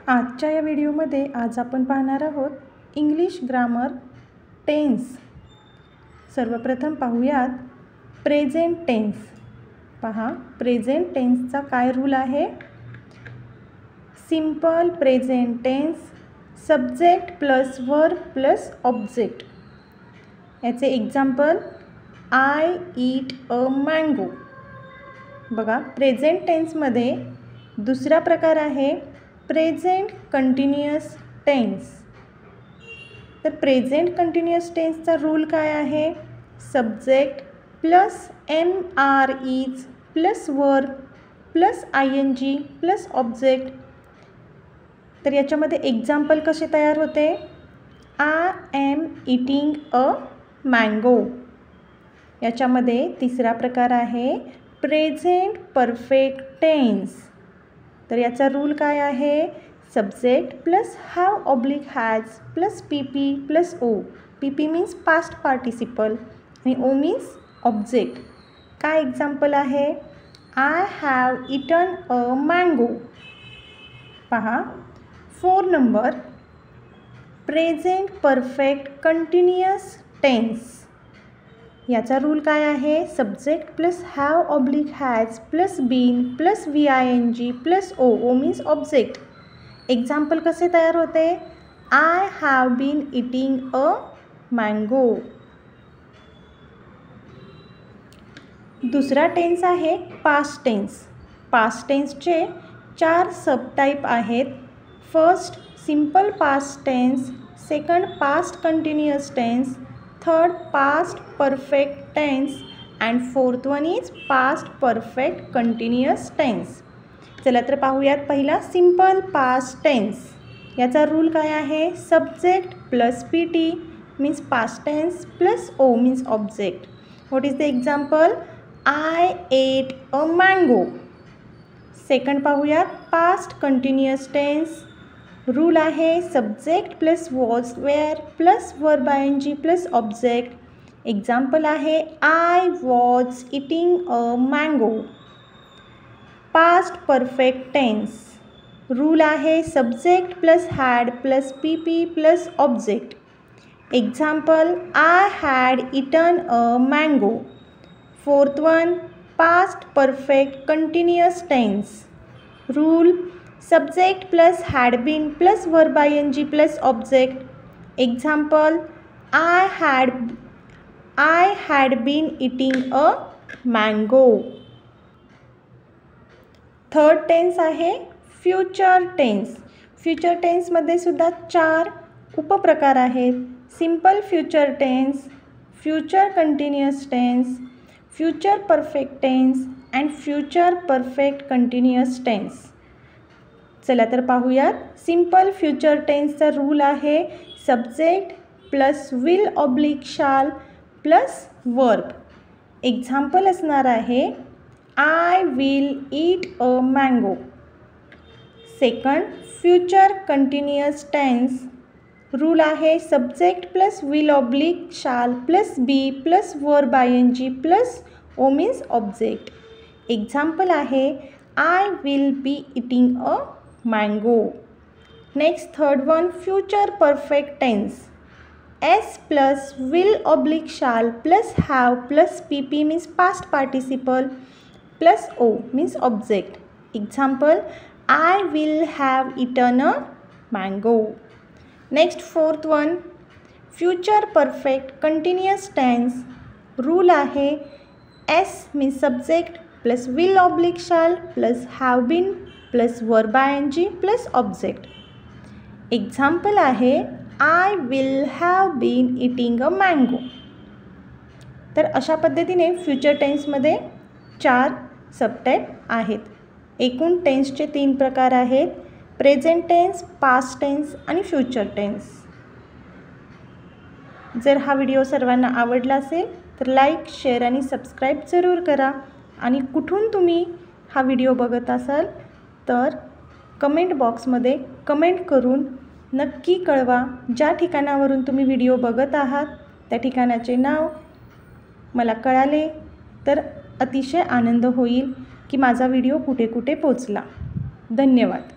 आजच्या या व्हिडिओमध्ये आज आपण पाहणार आहोत इंग्लिश ग्रामर टेन्स। सर्वप्रथम पाहूयात प्रेझेंट टेन्स। पहा प्रेझेंट टेन्सचा काय रूल आहे। Simple present tense subject plus verb plus object. याचे example I eat a mango. बघा प्रेझेंट टेन्समध्ये दुसरा प्रकार आहे प्रेझेंट कंटिन्युअस टेन्स। तर प्रेझेंट कंटिन्युअस टेन्सचा रूल काय आहे। Subject plus am is plus verb plus ING plus object. तर याच्यामध्ये एक्झाम्पल कसे तयार होते। I am eating a mango. याच्यामध्ये तिसरा प्रकार आहे प्रेझेंट परफेक्ट टेन्स। तर याचा रूल काय आहे। Subject plus have oblique has plus PP plus O। PP means past participle आणि O मीन्स ऑब्जेक्ट। काय एक्झाम्पल आहे। I have eaten a mango. पहा 4 number present perfect continuous tense. याचा rule काय आहे। Subject plus have oblique has plus been plus VING plus O means object. Example कसे तयार होते। I have been eating a mango. दुसरा tense आहे past tense. पास्ट टेन्सचे 4 सबटाइप आहेत। First simple past tense, second past continuous tense, third past perfect tense and fourth one is past perfect continuous tense. चला तर पाहूयात पहिला सिंपल पास्ट टेन्स। याचा rule काय आहे। Subject plus PT means past tense plus O means object. What is the example. I ate a mango. Second पाहूयात past continuous tense. Rule आहे subject plus was were plus verb ING plus object. Example आहे I was eating a mango. Past perfect tense. Rule आहे subject plus had plus PP plus object. Example I had eaten a mango. Fourth one past perfect continuous tense. Rule subject plus had been plus verb ING plus object. Example I had been eating a mango. Third tense आहे future tense. Future टेन्समध्ये सुद्धा 4 उपप्रकार आहेत। Simple future tense, future continuous tense, future perfect tense and future perfect continuous tense. चला तर पाहूयात simple future टेन्सचा rule आहे subject plus will oblique shall plus verb. Example असणार आहे I will eat a mango. Second future continuous tense. Rule आहे subject plus will oblique shall plus be plus verb ING plus O means object. Example आहे I will be eating a mango. Next third one future perfect tense. S plus will oblique shall plus have plus PP means past participle plus O means object. Example I will have eaten a mango. Next fourth one future perfect continuous tense. Rule आहे S means subject plus will oblique shall plus have been plus verb ING plus object. Example आहे I will have been eating a mango. तर अशा पद्धतीने future टेन्समध्ये 4 subtype आहेत। एकूण टेन्सचे 3 प्रकार आहेत present tense, past tense आणि फ्युचर टेन्स। जर हा व्हिडिओ सर्वांना आवडला असेल तर लाईक, शेअर आणि सबस्क्राईब जरूर करा। आणि कुठून तुम्ही हा व्हिडिओ बघत असाल तर कमेंट बॉक्समध्ये कमेंट करून नक्की कळवा। ज्या ठिकाणावरून तुम्ही व्हिडिओ बघत आहात त्या ठिकाणाचे नाव मला कळाले तर अतिशय आनंद होईल की माझा व्हिडिओ कुठे कुठे पोचला। धन्यवाद।